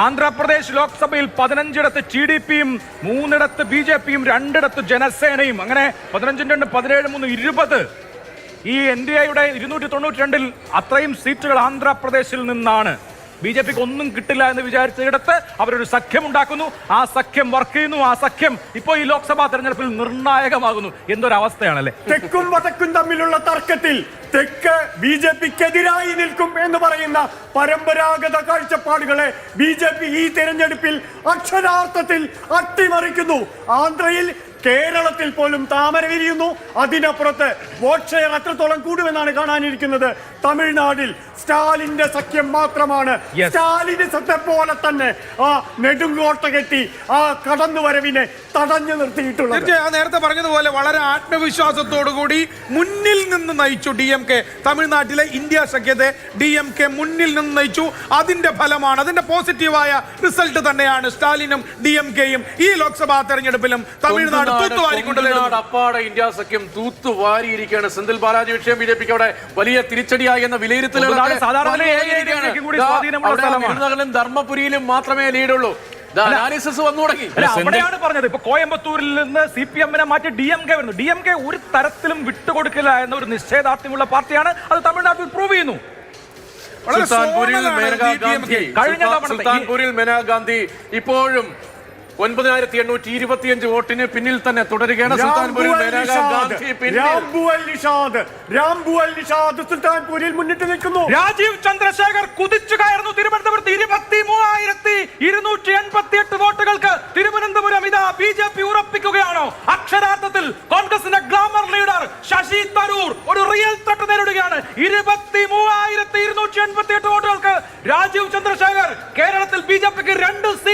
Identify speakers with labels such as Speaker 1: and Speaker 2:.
Speaker 1: ആന്ധ്രാപ്രദേശ് ലോക്സഭയിൽ 15ഇടത്ത് TDPയും 3ഇടത്ത് BJPയും 2ഇടത്ത് ജനസേനയും, അങ്ങനെ 15 17 3 20. ഈ NDAയുടെ 292-ൽ അത്രയും സീറ്റുകൾ ആന്ധ്രാപ്രദേശിൽ നിന്നാണ്. BJPക്ക് ഒന്നും കിട്ടില്ല എന്ന് വിചാരിച്ചിടത്ത് അവരൊരു സഖ്യമുണ്ടാക്കുന്നു. ആ സഖ്യം വർക്ക് ചെയ്യുന്നു. ആ സഖ്യം ഇപ്പോൾ ഈ ലോക്സഭാ തെരഞ്ഞെടുപ്പിൽ നിർണായകമാകുന്നു. എന്തൊരവസ്ഥയാണല്ലേ.
Speaker 2: തെക്കും വടക്കും തമ്മിലുള്ള തർക്കത്തിൽ തെക്ക് BJPക്കെതിരായി നിൽക്കും എന്ന് പറയുന്ന പരമ്പരാഗത കാഴ്ചപ്പാടുകളെ BJP ഈ തെരഞ്ഞെടുപ്പിൽ അക്ഷരാർത്ഥത്തിൽ അട്ടിമറിക്കുന്നു. ആന്ധ്രയിൽ, കേരളത്തിൽ പോലും താമര വിരിയുന്നു. അതിനപ്പുറത്ത് വോട്ട് ഷെയർ അത്രത്തോളം കൂടുമെന്നാണ് കാണാനിരിക്കുന്നത്. തമിഴ്നാട്ടിൽ സ്റ്റാലിന്റെ സഖ്യം മാത്രമാണ് സ്റ്റാലിനിസത്തെ പോലെ തന്നെ ആ നെടുങ്കോട്ട കെട്ടി ആ കടന്നുവരവിനെ തടഞ്ഞു നിർത്തിയിട്ടുള്ളത്.
Speaker 3: നേരത്തെ പറഞ്ഞതുപോലെ വളരെ ആത്മവിശ്വാസത്തോടുകൂടി മുന്നിൽ നിന്ന് നയിച്ചു DMK. തമിഴ്നാട്ടിലെ ഇന്ത്യ സഖ്യത്തെ DMK മുന്നിൽ നിന്ന് നയിച്ചു. അതിന്റെ ഫലമാണ്, അതിന്റെ പോസിറ്റീവായ റിസൾട്ട് തന്നെയാണ് സ്റ്റാലിനും DMKയും ഈ ലോക്സഭാ തെരഞ്ഞെടുപ്പിലും തമിഴ്നാട്
Speaker 4: അപ്പാടെ ഇന്ത്യ സഖ്യം തൂത്തുവാരിയിരിക്കുകയാണ്. സെന്തിൽ ബാലാജി വിഷയം BJPക്ക് അവിടെ വലിയ തിരിച്ചടിയായി എന്ന വിലയിരുത്തലുകൾ ധർമ്മപുരിയിലും മാത്രമേ ലീഡുള്ളൂ. അനാലിസിസ് വന്നു തുടങ്ങി.
Speaker 1: അവിടെയാണ് പറഞ്ഞത്. ഇപ്പൊ കോയമ്പത്തൂരിൽ നിന്ന് CPM-നെ മാറ്റി DMK വരുന്നു. DMK ഒരു തരത്തിലും വിട്ടുകൊടുക്കില്ല എന്ന ഒരു നിശ്ചയദാർഢ്യമുള്ള പാർട്ടിയാണ്. അത് തമിഴ്നാട്ടിൽ പ്രൂവ് ചെയ്യുന്നു.
Speaker 4: സുൽത്താൻപൂരിൽ മേനകാ ഗാന്ധി ഇപ്പോഴും 9825 വോട്ടിന് പിന്നിൽ തന്നെ തുടരുകയാണ്. സുൽത്താൻപൂരിൽ മേനകാ ഗാന്ധി
Speaker 2: സുൽത്താൻപൂരിൽ മുന്നിട്ട് നിൽക്കുന്നു.
Speaker 1: രാജീവ് ചന്ദ്രശേഖർ കുതിച്ചു കയറുന്നു തിരുവനന്തപുരത്ത്. 23,288 വോട്ടുകൾക്ക് തിരുവനന്തപുരം ഇതാ BJP ഉറപ്പിക്കുകയാണോ? അക്ഷരാർത്ഥത്തിൽ കോൺഗ്രസിന്റെ ഗ്ലാമർ ലീഡർ ശശി തരൂർ ഒരു റിയൽ ത്രെട്ട് നേരിടുകയാണ്. 23,288 വോട്ടുകൾക്ക് രാജീവ് ചന്ദ്രശേഖർ കേരളത്തിൽ BJPക്ക് 2 സീറ്റ്